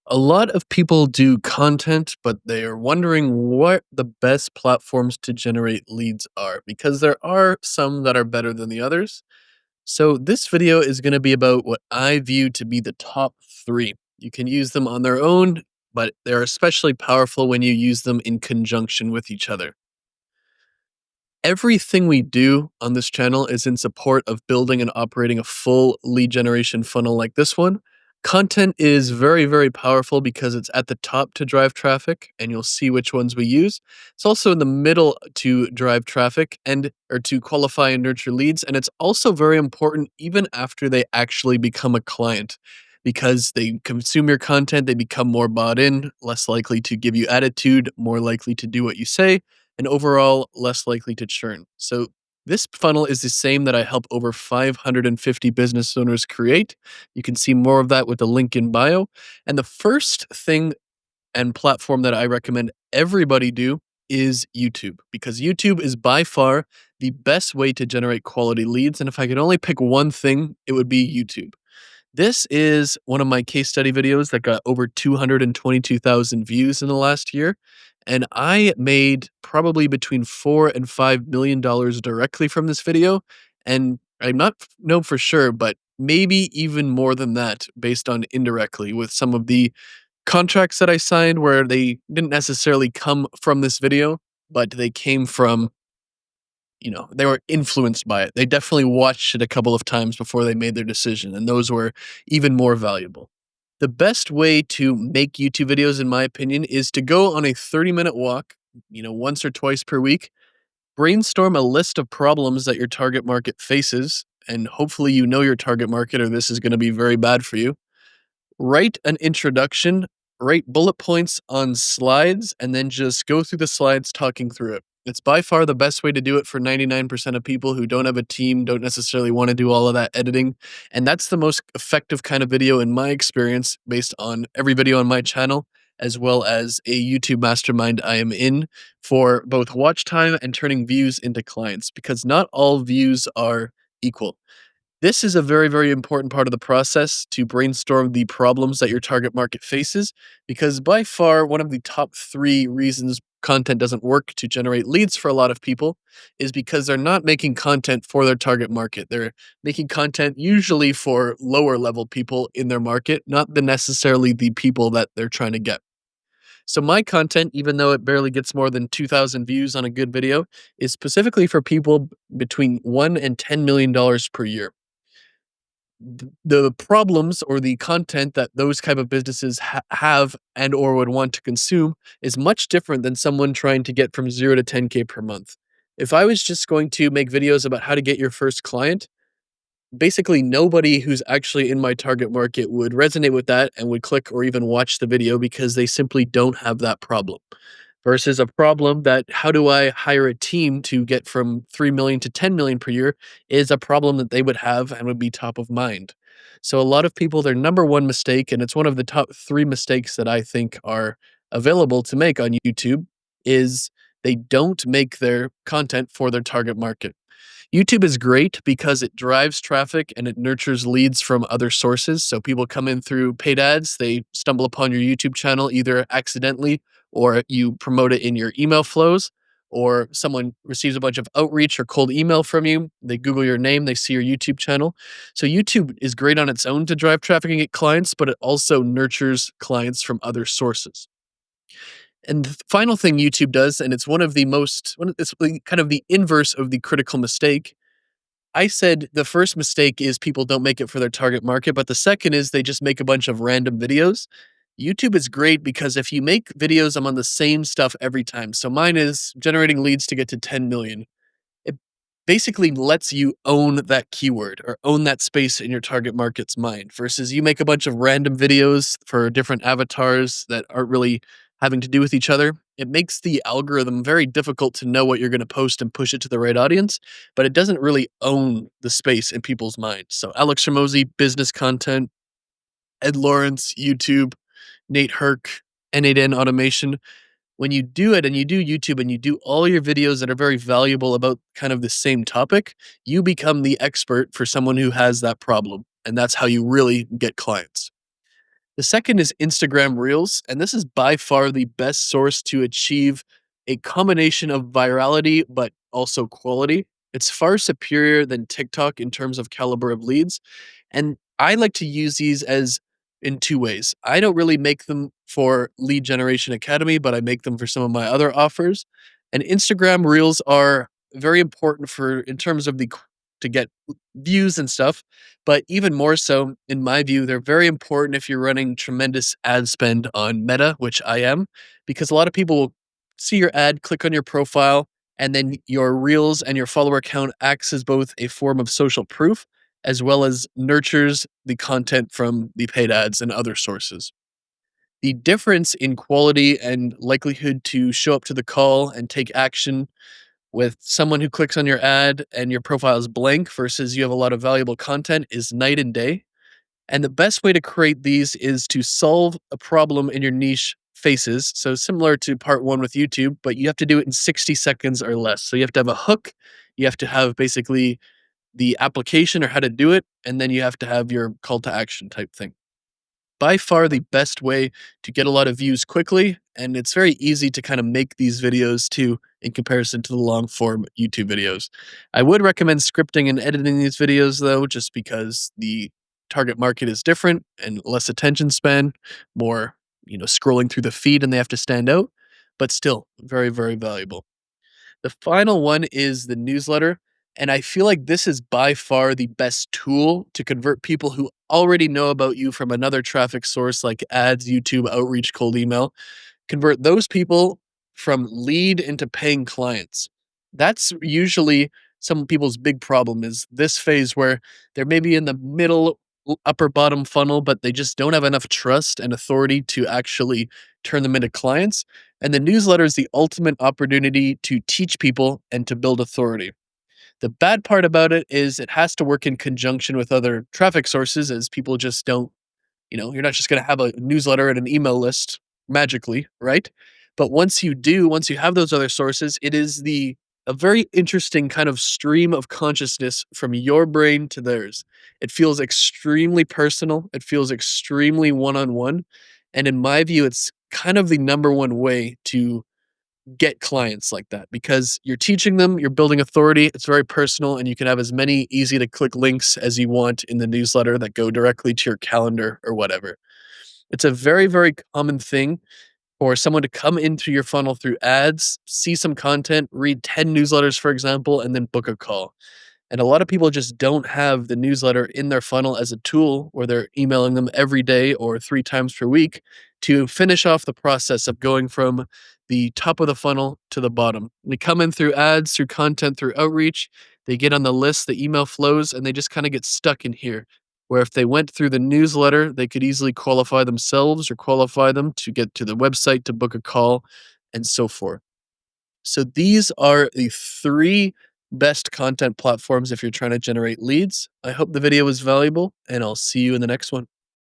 A lot of people do content, but they are wondering what the best platforms to generate leads are because there are some that are better than the others. So, this video is going to be about what I view to be the top three. You can use them on their own, but they're especially powerful when you use them in conjunction with each other. Everything we do on this channel is in support of building and operating a full lead generation funnel like this one. Content is very, very powerful because it's at the top to drive traffic, and you'll see which ones we use. It's also in the middle to drive traffic and or to qualify and nurture leads, and it's also very important even after they actually become a client because they consume your content, they become more bought in, less likely to give you attitude, more likely to do what you say, and overall less likely to churn. So this funnel is the same that I help over 550 business owners create. You can see more of that with the link in bio. And the first thing and platform that I recommend everybody do is YouTube because YouTube is by far the best way to generate quality leads. And if I could only pick one thing, it would be YouTube. This is one of my case study videos that got over 222,000 views in the last year, and I made probably between 4 and $5 million directly from this video, and I'm not know for sure, but maybe even more than that based on indirectly with some of the contracts that I signed where they didn't necessarily come from this video, but they came from they were influenced by it. They definitely watched it a couple of times before they made their decision, and those were even more valuable. The best way to make YouTube videos, in my opinion, is to go on a 30-minute walk, once or twice per week, brainstorm a list of problems that your target market faces, and hopefully you know your target market or this is going to be very bad for you. Write an introduction, write bullet points on slides, and then just go through the slides talking through it. It's by far the best way to do it for 99% of people who don't have a team, don't necessarily want to do all of that editing. And that's the most effective kind of video, in my experience, based on every video on my channel, as well as a YouTube mastermind I am in for both watch time and turning views into clients, because not all views are equal. This is a very, very important part of the process to brainstorm the problems that your target market faces, because by far one of the top three reasons content doesn't work to generate leads for a lot of people is because they're not making content for their target market. They're making content usually for lower level people in their market, not necessarily the people that they're trying to get. So my content, even though it barely gets more than 2,000 views on a good video, is specifically for people between $1 and $10 million per year. The problems or the content that those type of businesses have and or would want to consume is much different than someone trying to get from 0 to 10K per month. If I was just going to make videos about how to get your first client, basically nobody who's actually in my target market would resonate with that and would click or even watch the video because they simply don't have that problem. Versus a problem that how do I hire a team to get from 3 million to 10 million per year is a problem that they would have and would be top of mind. So a lot of people, their number one mistake, and it's one of the top three mistakes that I think are available to make on YouTube, is they don't make their content for their target market. YouTube is great because it drives traffic and it nurtures leads from other sources. So people come in through paid ads, they stumble upon your YouTube channel either accidentally or you promote it in your email flows, or someone receives a bunch of outreach or cold email from you. They Google your name, they see your YouTube channel. So YouTube is great on its own to drive traffic and get clients, but it also nurtures clients from other sources. And the final thing YouTube does, and it's it's kind of the inverse of the critical mistake. I said the first mistake is people don't make it for their target market, but the second is they just make a bunch of random videos. YouTube is great because if you make videos, I'm on the same stuff every time. So mine is generating leads to get to 10 million. It basically lets you own that keyword or own that space in your target market's mind versus you make a bunch of random videos for different avatars that aren't really having to do with each other. It makes the algorithm very difficult to know what you're going to post and push it to the right audience, but it doesn't really own the space in people's minds. So Alex Ramosi, business content, Ed Lawrence, YouTube, Nate Herc, N8N automation, when you do it and you do YouTube and you do all your videos that are very valuable about kind of the same topic, you become the expert for someone who has that problem. And that's how you really get clients. The second is Instagram Reels, and this is by far the best source to achieve a combination of virality but also quality. It's far superior than TikTok in terms of caliber of leads, and I like to use these as in two ways. I don't really make them for Lead Generation Academy, but I make them for some of my other offers. And Instagram Reels are very important for in terms of to get views and stuff, but even more so, in my view, they're very important if you're running tremendous ad spend on Meta, which I am, because a lot of people will see your ad, click on your profile, and then your Reels and your follower count acts as both a form of social proof as well as nurtures the content from the paid ads and other sources. The difference in quality and likelihood to show up to the call and take action with someone who clicks on your ad and your profile is blank versus you have a lot of valuable content is night and day. And the best way to create these is to solve a problem in your niche faces. So similar to part one with YouTube, but you have to do it in 60 seconds or less. So you have to have a hook. You have to have basically the application or how to do it. And then you have to have your call to action type thing. By far the best way to get a lot of views quickly, and it's very easy to kind of make these videos too in comparison to the long form YouTube videos. I would recommend scripting and editing these videos though, just because the target market is different and less attention span, more, scrolling through the feed and they have to stand out, but still very, very valuable. The final one is the newsletter. And I feel like this is by far the best tool to convert people who already know about you from another traffic source like ads, YouTube, outreach, cold email. Convert those people from lead into paying clients. That's usually some people's big problem is this phase where they're maybe in the middle upper bottom funnel, but they just don't have enough trust and authority to actually turn them into clients. And the newsletter is the ultimate opportunity to teach people and to build authority. The bad part about it is it has to work in conjunction with other traffic sources as people just don't, you're not just going to have a newsletter and an email list magically, right? But once you have those other sources, it is the a very interesting kind of stream of consciousness from your brain to theirs. It feels extremely personal. It feels extremely one-on-one. And in my view, it's kind of the number one way to get clients like that because you're teaching them, you're building authority, it's very personal, and you can have as many easy to click links as you want in the newsletter that go directly to your calendar or whatever. It's a very, very common thing for someone to come into your funnel through ads, see some content, read 10 newsletters, for example, and then book a call. And a lot of people just don't have the newsletter in their funnel as a tool where they're emailing them every day or 3 times per week to finish off the process of going from the top of the funnel to the bottom. They come in through ads, through content, through outreach. They get on the list, the email flows, and they just kind of get stuck in here. Where if they went through the newsletter, they could easily qualify themselves or qualify them to get to the website to book a call and so forth. So these are the three best content platforms if you're trying to generate leads. I hope the video was valuable, and I'll see you in the next one.